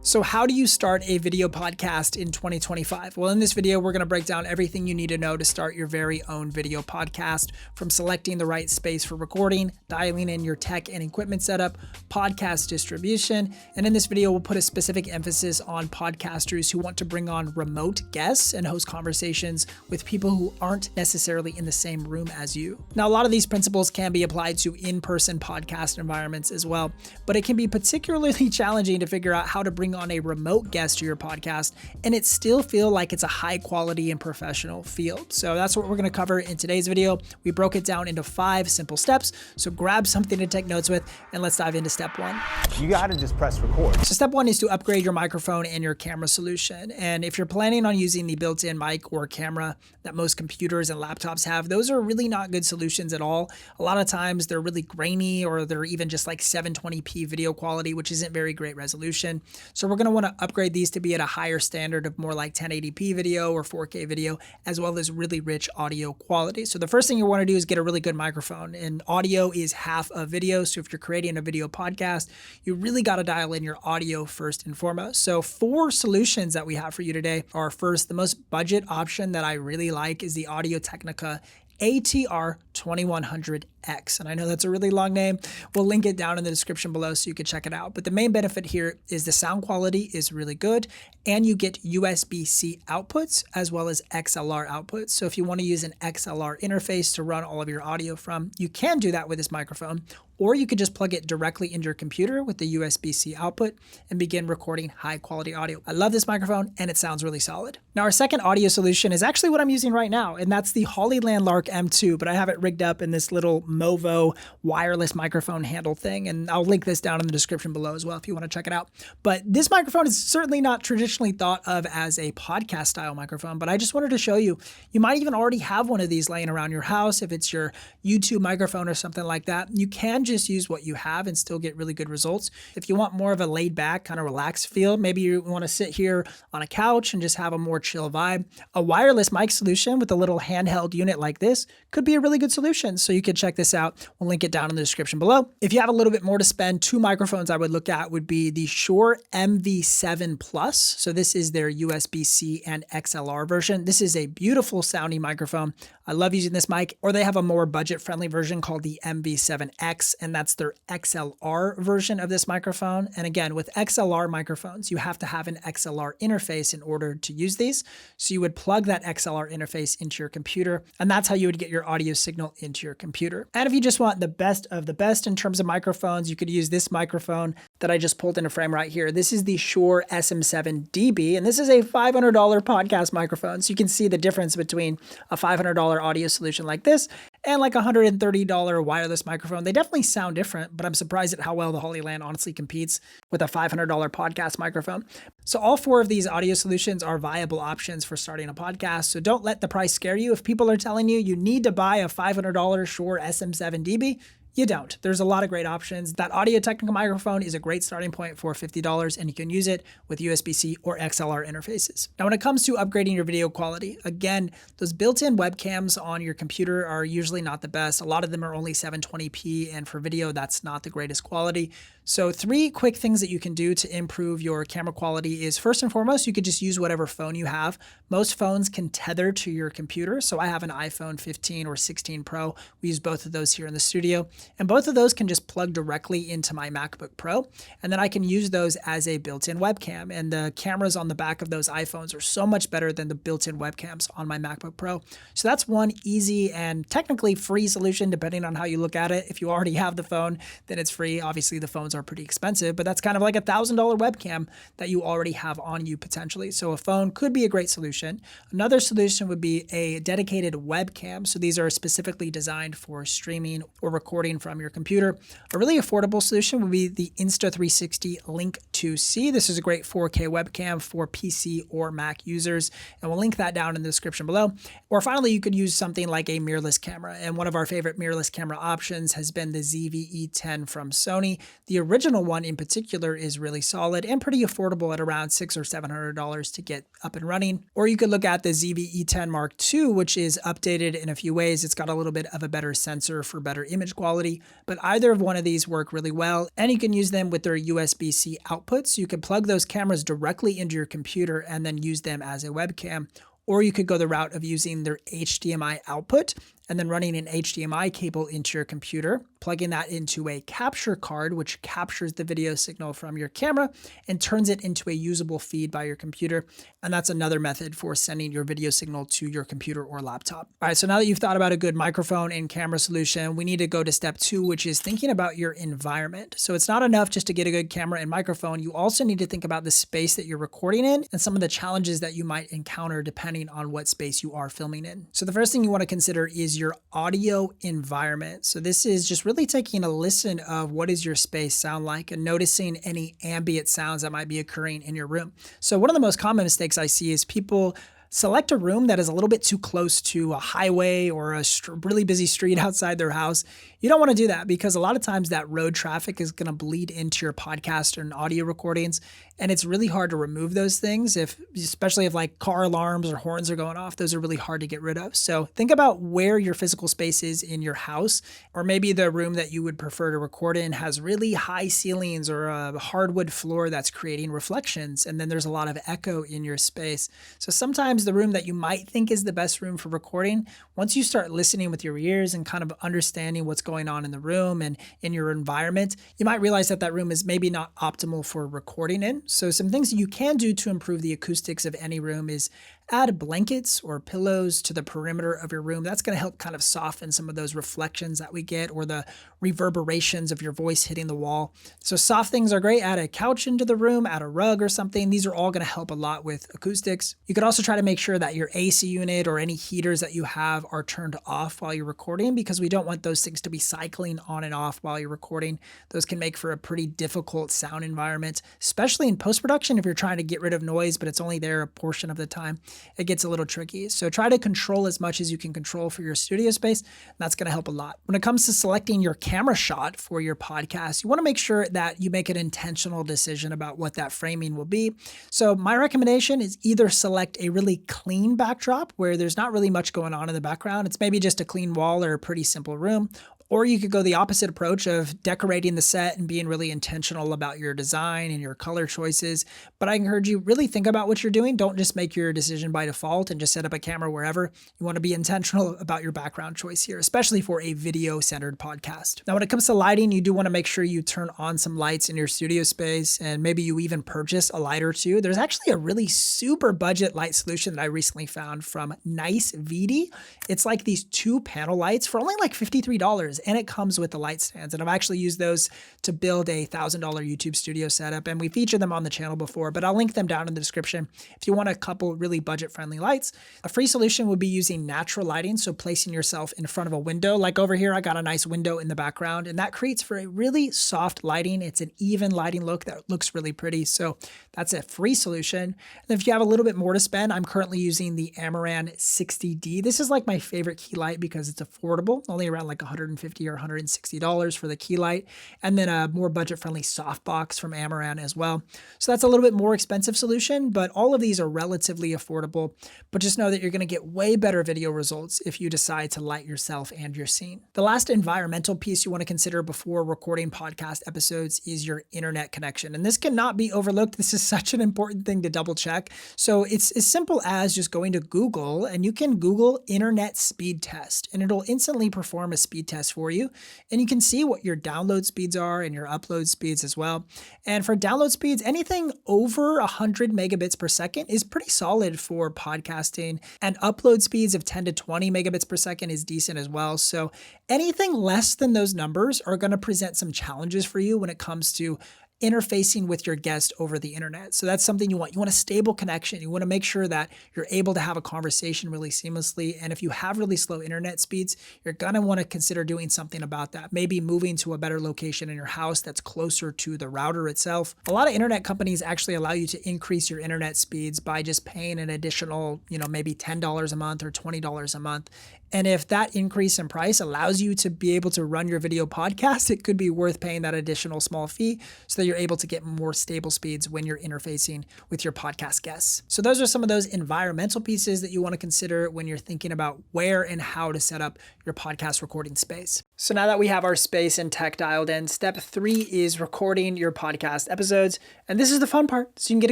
So how do you start a video podcast in 2025? Well, in this video, we're going to break down everything you need to know to start your very own video podcast, from selecting the right space for recording, dialing in your tech and equipment setup, podcast distribution. And in this video, we'll put a specific emphasis on podcasters who want to bring on remote guests and host conversations with people who aren't necessarily in the same room as you. Now, a lot of these principles can be applied to in-person podcast environments as well, but it can be particularly challenging to figure out how to bring on a remote guest to your podcast and it still feel like it's a high quality and professional field. So that's what we're going to cover in today's video. We broke it down into 5 simple steps. So grab something to take notes with and let's dive into step 1. You got to just press record. So step 1 is to upgrade your microphone and your camera solution. And if you're planning on using the built-in mic or camera that most computers and laptops have, those are really not good solutions at all. A lot of times they're really grainy, or they're even just like 720p video quality, which isn't very great resolution. So we're going to want to upgrade these to be at a higher standard of more like 1080p video or 4K video, as well as really rich audio quality. So the first thing you want to do is get a really good microphone, and audio is half of video. So if you're creating a video podcast, you really got to dial in your audio first and foremost. So 4 solutions that we have for you today are: first, the most budget option that I really like is the Audio-Technica ATR 2100X. And I know that's a really long name. We'll link it down in the description below so you can check it out. But the main benefit here is the sound quality is really good, and you get USB-C outputs as well as XLR outputs. So if you want to use an XLR interface to run all of your audio from, you can do that with this microphone, or you could just plug it directly into your computer with the USB-C output and begin recording high quality audio. I love this microphone and it sounds really solid. Now, our second audio solution is actually what I'm using right now, and that's the Hollyland Lark M2, but I have it rigged up in this little Movo wireless microphone handle thing, and I'll link this down in the description below as well if you want to check it out. But this microphone is certainly not traditionally thought of as a podcast style microphone, but I just wanted to show you, you might even already have one of these laying around your house. If it's your YouTube microphone or something like that, you can just use what you have and still get really good results. If you want more of a laid back, kind of relaxed feel, maybe you want to sit here on a couch and just have a more chill vibe, a wireless mic solution with a little handheld unit like this could be a really good solution. So you can check this out. We'll link it down in the description below. If you have a little bit more to spend, 2 microphones I would look at would be the Shure MV7 Plus. So this is their USB-C and XLR version. This is a beautiful sounding microphone. I love using this mic. Or they have a more budget-friendly version called the MV7X, and that's their XLR version of this microphone. And again, with XLR microphones, you have to have an XLR interface in order to use these. So you would plug that XLR interface into your computer, and that's how you would get your audio signal into your computer. And if you just want the best of the best in terms of microphones, you could use this microphone that I just pulled into frame right here. This is the Shure SM7DB, and this is a $500 podcast microphone. So you can see the difference between a $500 audio solution like this and like a $130 wireless microphone. They definitely sound different, but I'm surprised at how well the Hollyland honestly competes with a $500 podcast microphone. So all 4 of these audio solutions are viable options for starting a podcast. So don't let the price scare you. If people are telling you you need to buy a $500 Shure SM7DB, you don't. There's a lot of great options. That Audio-Technica microphone is a great starting point for $50, and you can use it with USB-C or XLR interfaces. Now, when it comes to upgrading your video quality, again, those built-in webcams on your computer are usually not the best. A lot of them are only 720p, and for video, that's not the greatest quality. So 3 quick things that you can do to improve your camera quality is, first and foremost, you could just use whatever phone you have. Most phones can tether to your computer. So I have an iPhone 15 or 16 Pro. We use both of those here in the studio. And both of those can just plug directly into my MacBook Pro. And then I can use those as a built-in webcam. And the cameras on the back of those iPhones are so much better than the built-in webcams on my MacBook Pro. So that's one easy and technically free solution, depending on how you look at it. If you already have the phone, then it's free. Obviously, the phones are pretty expensive, but that's kind of like a $1,000 webcam that you already have on you potentially. So a phone could be a great solution. Another solution would be a dedicated webcam. So these are specifically designed for streaming or recording from your computer. A really affordable solution would be the Insta360 Link 2C. This is a great 4K webcam for PC or Mac users, and we'll link that down in the description below. Or finally, you could use something like a mirrorless camera, and one of our favorite mirrorless camera options has been the ZV-E10 from Sony. The original one in particular is really solid and pretty affordable at around $600 or $700 to get up and running. Or you could look at the ZV-E10 Mark II, which is updated in a few ways. It's got a little bit of a better sensor for better image quality. quality, but either of one of these work really well, and you can use them with their USB-C outputs. You can plug those cameras directly into your computer and then use them as a webcam. Or you could go the route of using their HDMI output and then running an HDMI cable into your computer, plugging that into a capture card, which captures the video signal from your camera and turns it into a usable feed by your computer. And that's another method for sending your video signal to your computer or laptop. All right, so now that you've thought about a good microphone and camera solution, we need to go to step 2, which is thinking about your environment. So it's not enough just to get a good camera and microphone. You also need to think about the space that you're recording in and some of the challenges that you might encounter depending on what space you are filming in. So the first thing you want to consider is your audio environment. So this is just really taking a listen of what does your space sound like and noticing any ambient sounds that might be occurring in your room. So one of the most common mistakes I see is people select a room that is a little bit too close to a highway or a really busy street outside their house. You don't want to do that because a lot of times that road traffic is going to bleed into your podcast and audio recordings. And it's really hard to remove those things, especially if like car alarms or horns are going off. Those are really hard to get rid of. So think about where your physical space is in your house, or maybe the room that you would prefer to record in has really high ceilings or a hardwood floor that's creating reflections. And then there's a lot of echo in your space. So sometimes the room that you might think is the best room for recording, once you start listening with your ears and kind of understanding what's going on in the room and in your environment, you might realize that that room is maybe not optimal for recording in. So some things that you can do to improve the acoustics of any room is add blankets or pillows to the perimeter of your room. That's going to help kind of soften some of those reflections that we get or the reverberations of your voice hitting the wall. So soft things are great. Add a couch into the room, add a rug or something. These are all going to help a lot with acoustics. You could also try to make sure that your AC unit or any heaters that you have are turned off while you're recording, because we don't want those things to be cycling on and off while you're recording. Those can make for a pretty difficult sound environment, especially in post-production if you're trying to get rid of noise, but it's only there a portion of the time. It gets a little tricky. So try to control as much as you can control for your studio space. And that's going to help a lot. When it comes to selecting your camera shot for your podcast, you want to make sure that you make an intentional decision about what that framing will be. So my recommendation is either select a really clean backdrop where there's not really much going on in the background. It's maybe just a clean wall or a pretty simple room. Or you could go the opposite approach of decorating the set and being really intentional about your design and your color choices. But I encourage you, really think about what you're doing. Don't just make your decision by default and just set up a camera wherever. You want to be intentional about your background choice here, especially for a video-centered podcast. Now, when it comes to lighting, you do want to make sure you turn on some lights in your studio space, and maybe you even purchase a light or two. There's actually a really super budget light solution that I recently found from Nice VD. It's like these 2-panel lights for only like $53. And it comes with the light stands. And I've actually used those to build a $1,000 YouTube studio setup. And we featured them on the channel before, but I'll link them down in the description if you want a couple really budget-friendly lights. A free solution would be using natural lighting, so placing yourself in front of a window. Like over here, I got a nice window in the background, and that creates for a really soft lighting. It's an even lighting look that looks really pretty. So that's a free solution. And if you have a little bit more to spend, I'm currently using the Amaran 60D. This is like my favorite key light because it's affordable, only around like $150 or $160 for the key light, and then a more budget-friendly softbox from Amaran as well. So that's a little bit more expensive solution, but all of these are relatively affordable. But just know that you're going to get way better video results if you decide to light yourself and your scene. The last environmental piece you want to consider before recording podcast episodes is your internet connection. And this cannot be overlooked. This is such an important thing to double check. So it's as simple as just going to Google, and you can Google internet speed test, and it'll instantly perform a speed test for you. And you can see what your download speeds are and your upload speeds as well. And for download speeds, anything over 100 megabits per second is pretty solid for podcasting. And upload speeds of 10 to 20 megabits per second is decent as well. So anything less than those numbers are going to present some challenges for you when it comes to interfacing with your guest over the internet. So that's something you want. You want a stable connection. You want to make sure that you're able to have a conversation really seamlessly. And if you have really slow internet speeds, you're going to want to consider doing something about that. Maybe moving to a better location in your house that's closer to the router itself. A lot of internet companies actually allow you to increase your internet speeds by just paying an additional, maybe $10 a month or $20 a month. And if that increase in price allows you to be able to run your video podcast, it could be worth paying that additional small fee so that you're able to get more stable speeds when you're interfacing with your podcast guests. So those are some of those environmental pieces that you want to consider when you're thinking about where and how to set up your podcast recording space. So now that we have our space and tech dialed in, step 3 is recording your podcast episodes. And this is the fun part. So you can get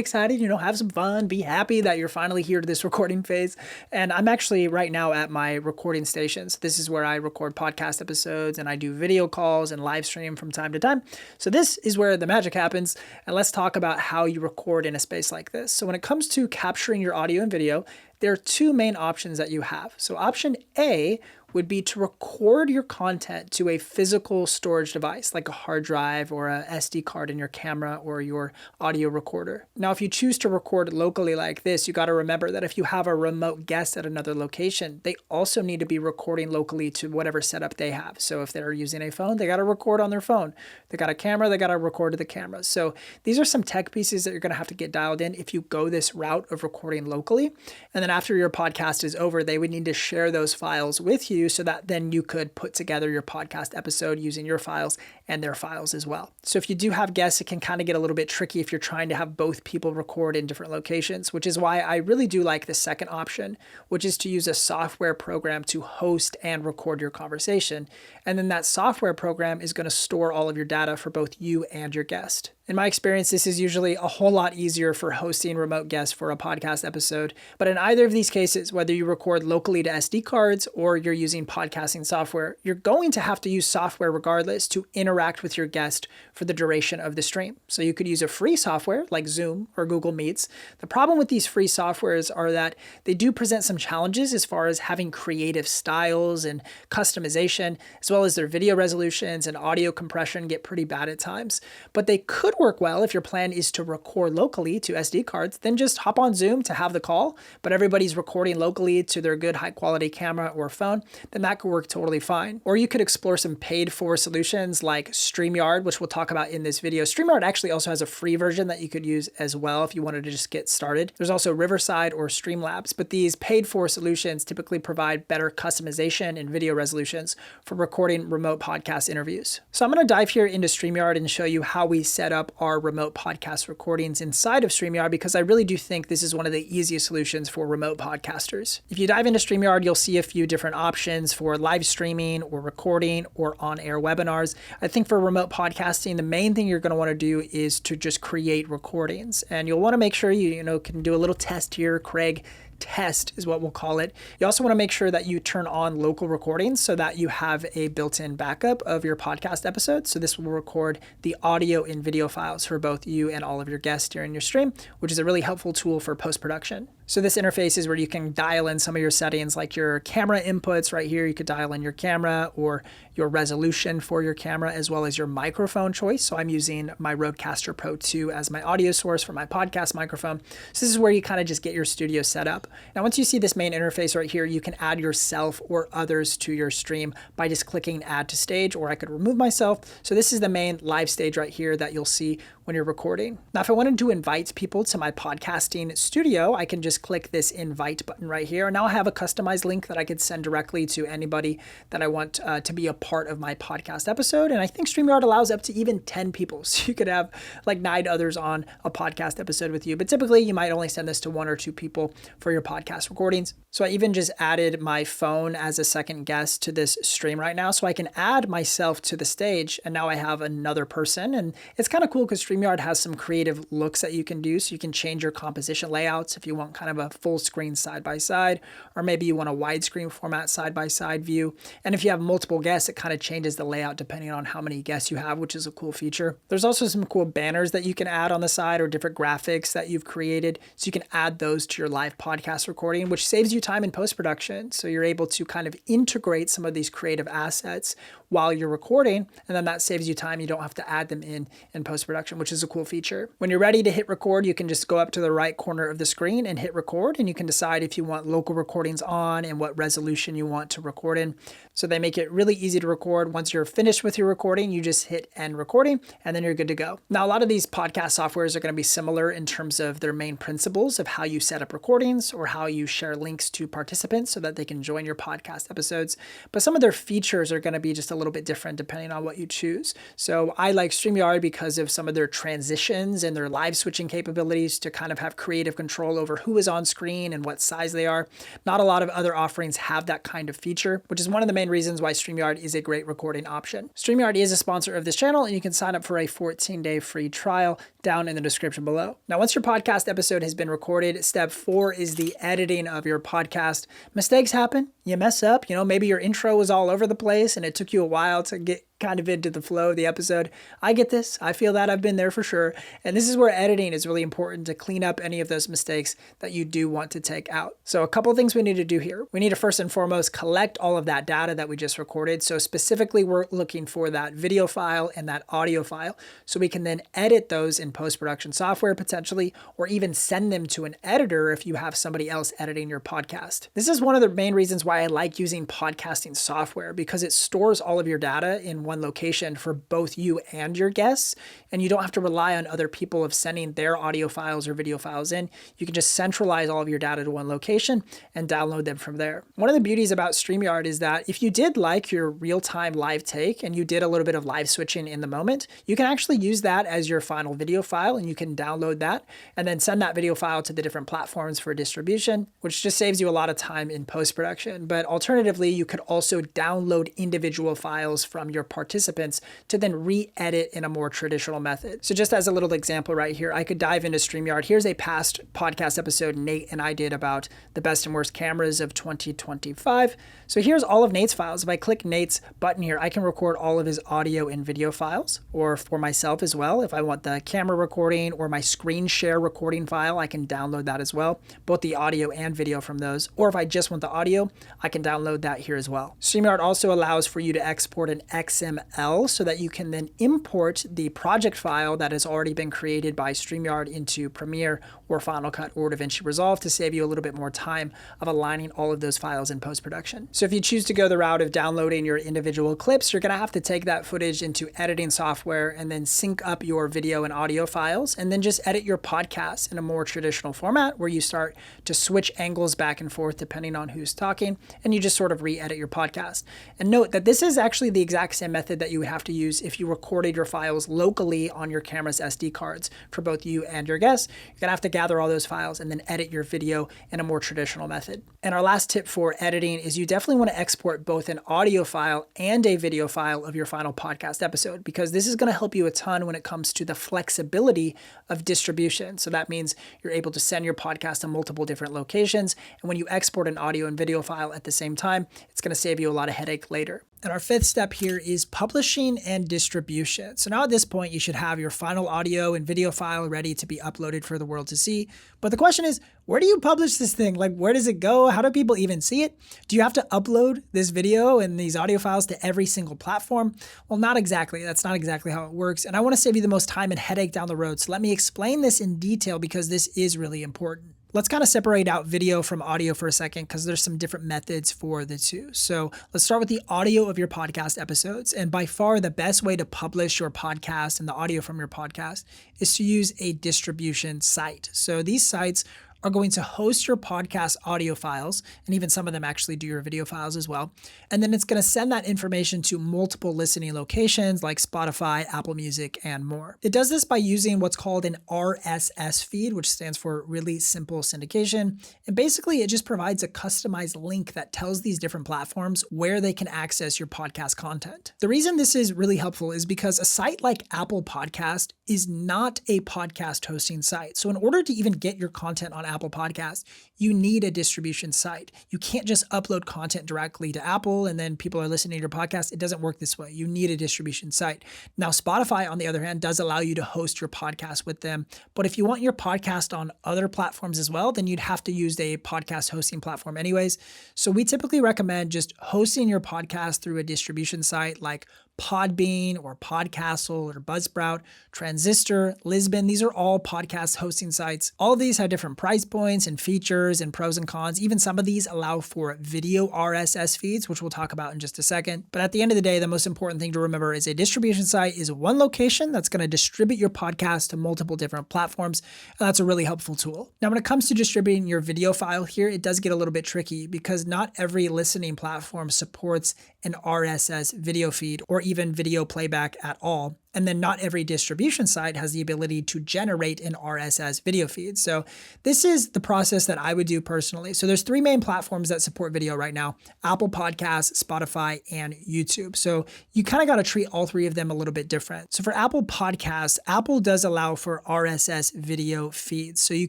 excited, have some fun, be happy that you're finally here to this recording phase. And I'm actually right now at my recording stations. This is where I record podcast episodes and I do video calls and live stream from time to time. So this is where the magic happens. And let's talk about how you record in a space like this. So when it comes to capturing your audio and video, there are 2 main options that you have. So option A would be to record your content to a physical storage device like a hard drive or a SD card in your camera or your audio recorder. Now, if you choose to record locally like this, you got to remember that if you have a remote guest at another location, they also need to be recording locally to whatever setup they have. So if they're using a phone, they got to record on their phone. They got a camera, they got to record to the camera. So these are some tech pieces that you're going to have to get dialed in if you go this route of recording locally. And then after your podcast is over, they would need to share those files with you so that then you could put together your podcast episode using your files and their files as well. So if you do have guests, it can kind of get a little bit tricky if you're trying to have both people record in different locations, which is why I really do like the second option, which is to use a software program to host and record your conversation. And then that software program is going to store all of your data for both you and your guest. In my experience, this is usually a whole lot easier for hosting remote guests for a podcast episode. But in either of these cases, whether you record locally to SD cards or you're using podcasting software, you're going to have to use software regardless to interact with your guest for the duration of the stream. So you could use a free software like Zoom or Google Meets. The problem with these free softwares are that they do present some challenges as far as having creative styles and customization, as well as their video resolutions and audio compression get pretty bad at times. But they could work well if your plan is to record locally to SD cards, then just hop on Zoom to have the call, but everybody's recording locally to their good high quality camera or phone, then that could work totally fine. Or you could explore some paid for solutions like StreamYard, which we'll talk about in this video. StreamYard actually also has a free version that you could use as well if you wanted to just get started. There's also Riverside or Streamlabs, but these paid for solutions typically provide better customization and video resolutions for recording remote podcast interviews. So I'm going to dive here into StreamYard and show you how we set up our remote podcast recordings inside of StreamYard, because I really do think this is one of the easiest solutions for remote podcasters. If you dive into StreamYard, you'll see a few different options for live streaming or recording or on-air webinars. I think for remote podcasting, the main thing you're going to want to do is to just create recordings. And you'll want to make sure you can do a little test here, Craig. Test is what we'll call it. You also want to make sure that you turn on local recordings so that you have a built-in backup of your podcast episode. So this will record the audio and video files for both you and all of your guests during your stream, which is a really helpful tool for post-production. So this interface is where you can dial in some of your settings like your camera inputs right here. You could dial in your camera or your resolution for your camera, as well as your microphone choice. So I'm using my Rodecaster Pro 2 as my audio source for my podcast microphone. So this is where you kind of just get your studio set up. Now, once you see this main interface right here, you can add yourself or others to your stream by just clicking add to stage, or I could remove myself. So this is the main live stage right here that you'll see when you're recording. Now, if I wanted to invite people to my podcasting studio, I can just click this invite button right here. And now I have a customized link that I could send directly to anybody that I want to be a part of my podcast episode. And I think StreamYard allows up to even 10 people. So you could have like 9 others on a podcast episode with you. But typically you might only send this to 1 or 2 people for your podcast recordings. So I even just added my phone as a second guest to this stream right now. So I can add myself to the stage, and now I have another person. And it's kind of cool because StreamYard has some creative looks that you can do. So you can change your composition layouts if you want kind of a full screen side by side, or maybe you want a widescreen format side by side view. And if you have multiple guests, it kind of changes the layout depending on how many guests you have, which is a cool feature. There's also some cool banners that you can add on the side, or different graphics that you've created. So you can add those to your live podcast recording, which saves you time in post-production. So you're able to kind of integrate some of these creative assets while you're recording, and then that saves you time. You don't have to add them in post-production, which which is a cool feature. When you're ready to hit record, you can just go up to the right corner of the screen and hit record, and you can decide if you want local recordings on and what resolution you want to record in. So they make it really easy to record. Once you're finished with your recording, you just hit end recording and then you're good to go. Now, a lot of these podcast softwares are going to be similar in terms of their main principles of how you set up recordings or how you share links to participants so that they can join your podcast episodes. But some of their features are going to be just a little bit different depending on what you choose. So I like StreamYard because of some of their transitions and their live switching capabilities to kind of have creative control over who is on screen and what size they are. Not a lot of other offerings have that kind of feature, which is one of the main reasons why StreamYard is a great recording option. StreamYard is a sponsor of this channel, and you can sign up for a 14-day free trial down in the description below. Now, once your podcast episode has been recorded, step 4 is the editing of your podcast. Mistakes happen. You mess up. Maybe your intro was all over the place and it took you a while to get kind of into the flow of the episode. I get this. I feel that. I've been there for sure. And this is where editing is really important to clean up any of those mistakes that you do want to take out. So a couple of things we need to do here. We need to first and foremost collect all of that data that we just recorded. So specifically, we're looking for that video file and that audio file so we can then edit those in post-production software potentially, or even send them to an editor if you have somebody else editing your podcast. This is one of the main reasons why I like using podcasting software, because it stores all of your data in one location for both you and your guests, and you don't have to rely on other people of sending their audio files or video files in. You can just centralize all of your data to one location and download them from there. One of the beauties about StreamYard is that if you did like your real-time live take and you did a little bit of live switching in the moment, you can actually use that as your final video file, and you can download that and then send that video file to the different platforms for distribution, which just saves you a lot of time in post-production. But alternatively, you could also download individual files from your participants to then re-edit in a more traditional method. So just as a little example right here, I could dive into StreamYard. Here's a past podcast episode Nate and I did about the best and worst cameras of 2025. So here's all of Nate's files. If I click Nate's button here, I can record all of his audio and video files, or for myself as well. If I want the camera recording or my screen share recording file, I can download that as well, both the audio and video from those. Or if I just want the audio, I can download that here as well. StreamYard also allows for you to export an XML so that you can then import the project file that has already been created by StreamYard into Premiere or Final Cut or DaVinci Resolve to save you a little bit more time of aligning all of those files in post-production. So if you choose to go the route of downloading your individual clips, you're going to have to take that footage into editing software and then sync up your video and audio files, and then just edit your podcast in a more traditional format where you start to switch angles back and forth depending on who's talking, and you just sort of re-edit your podcast. And note that this is actually the exact same method that you would have to use if you recorded your files locally on your camera's SD cards for both you and your guests. You're going to have to gather all those files and then edit your video in a more traditional method. And our last tip for editing is you definitely want to export both an audio file and a video file of your final podcast episode, because this is going to help you a ton when it comes to the flexibility of distribution. So that means you're able to send your podcast to multiple different locations. And when you export an audio and video file at the same time, it's going to save you a lot of headache later. And our fifth step here is publishing and distribution. So now at this point, you should have your final audio and video file ready to be uploaded for the world to see. But the question is, where do you publish this thing? Like, where does it go? How do people even see it? Do you have to upload this video and these audio files to every single platform? Well, not exactly. That's not exactly how it works. And I want to save you the most time and headache down the road. So let me explain this in detail, because this is really important. Let's kind of separate out video from audio for a second, because there's some different methods for the two. So let's start with the audio of your podcast episodes. And by far the best way to publish your podcast and the audio from your podcast is to use a distribution site. So these sites are going to host your podcast audio files, and even some of them actually do your video files as well. And then it's going to send that information to multiple listening locations like Spotify, Apple Music, and more. It does this by using what's called an RSS feed, which stands for really simple syndication. And basically, it just provides a customized link that tells these different platforms where they can access your podcast content. The reason this is really helpful is because a site like Apple Podcast is not a podcast hosting site. So in order to even get your content on Apple Podcasts, you need a distribution site. You can't just upload content directly to Apple and then people are listening to your podcast. It doesn't work this way. You need a distribution site. Now, Spotify, on the other hand, does allow you to host your podcast with them. But if you want your podcast on other platforms as well, then you'd have to use a podcast hosting platform anyways. So we typically recommend just hosting your podcast through a distribution site like Podbean or Podcastle or Buzzsprout, Transistor, Lisbon. These are all podcast hosting sites. All of these have different price points and features and pros and cons. Even some of these allow for video RSS feeds, which we'll talk about in just a second. But at the end of the day, the most important thing to remember is a distribution site is one location that's going to distribute your podcast to multiple different platforms. And that's a really helpful tool. Now, when it comes to distributing your video file here, it does get a little bit tricky because not every listening platform supports an RSS video feed or even video playback at all. And then not every distribution site has the ability to generate an RSS video feed. So this is the process that I would do personally. So there's three main platforms that support video right now: Apple Podcasts, Spotify, and YouTube. So you kind of got to treat all three of them a little bit different. So for Apple Podcasts, Apple does allow for RSS video feeds. So you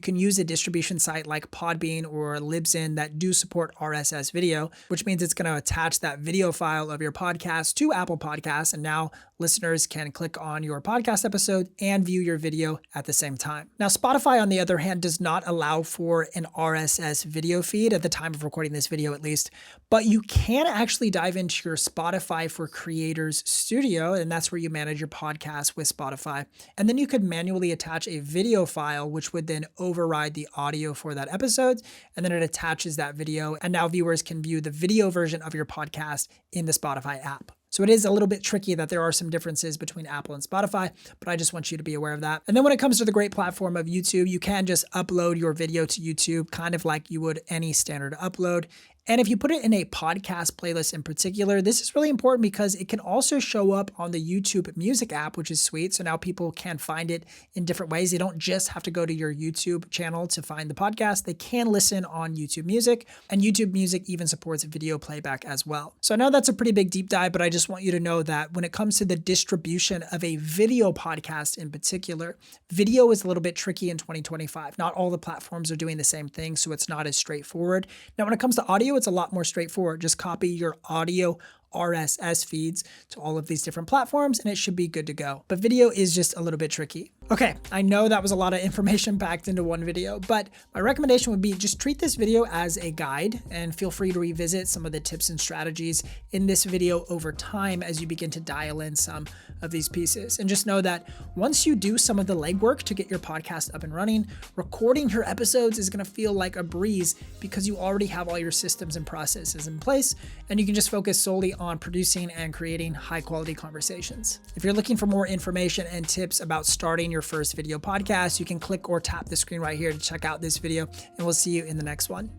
can use a distribution site like Podbean or Libsyn that do support RSS video, which means it's going to attach that video file of your podcast to Apple Podcasts. And now listeners can click on your podcast episode and view your video at the same time. Now, Spotify, on the other hand, does not allow for an RSS video feed at the time of recording this video, at least, but you can actually dive into your Spotify for Creators Studio, and that's where you manage your podcast with Spotify. And then you could manually attach a video file, which would then override the audio for that episode, and then it attaches that video, and now viewers can view the video version of your podcast in the Spotify app. So it is a little bit tricky that there are some differences between Apple and Spotify, but I just want you to be aware of that. And then when it comes to the great platform of YouTube, you can just upload your video to YouTube kind of like you would any standard upload. And if you put it in a podcast playlist in particular, this is really important because it can also show up on the YouTube Music app, which is sweet. So now people can find it in different ways. They don't just have to go to your YouTube channel to find the podcast. They can listen on YouTube Music, and YouTube Music even supports video playback as well. So I know that's a pretty big deep dive, but I just want you to know that when it comes to the distribution of a video podcast in particular, video is a little bit tricky in 2025. Not all the platforms are doing the same thing, so it's not as straightforward. Now, when it comes to audio, it's a lot more straightforward. Just copy your audio RSS feeds to all of these different platforms and it should be good to go. But video is just a little bit tricky. Okay, I know that was a lot of information packed into one video, but my recommendation would be just treat this video as a guide and feel free to revisit some of the tips and strategies in this video over time as you begin to dial in some of these pieces. And just know that once you do some of the legwork to get your podcast up and running, recording your episodes is going to feel like a breeze because you already have all your systems and processes in place, and you can just focus solely on producing and creating high quality conversations. If you're looking for more information and tips about starting your first video podcast, you can click or tap the screen right here to check out this video, and we'll see you in the next one.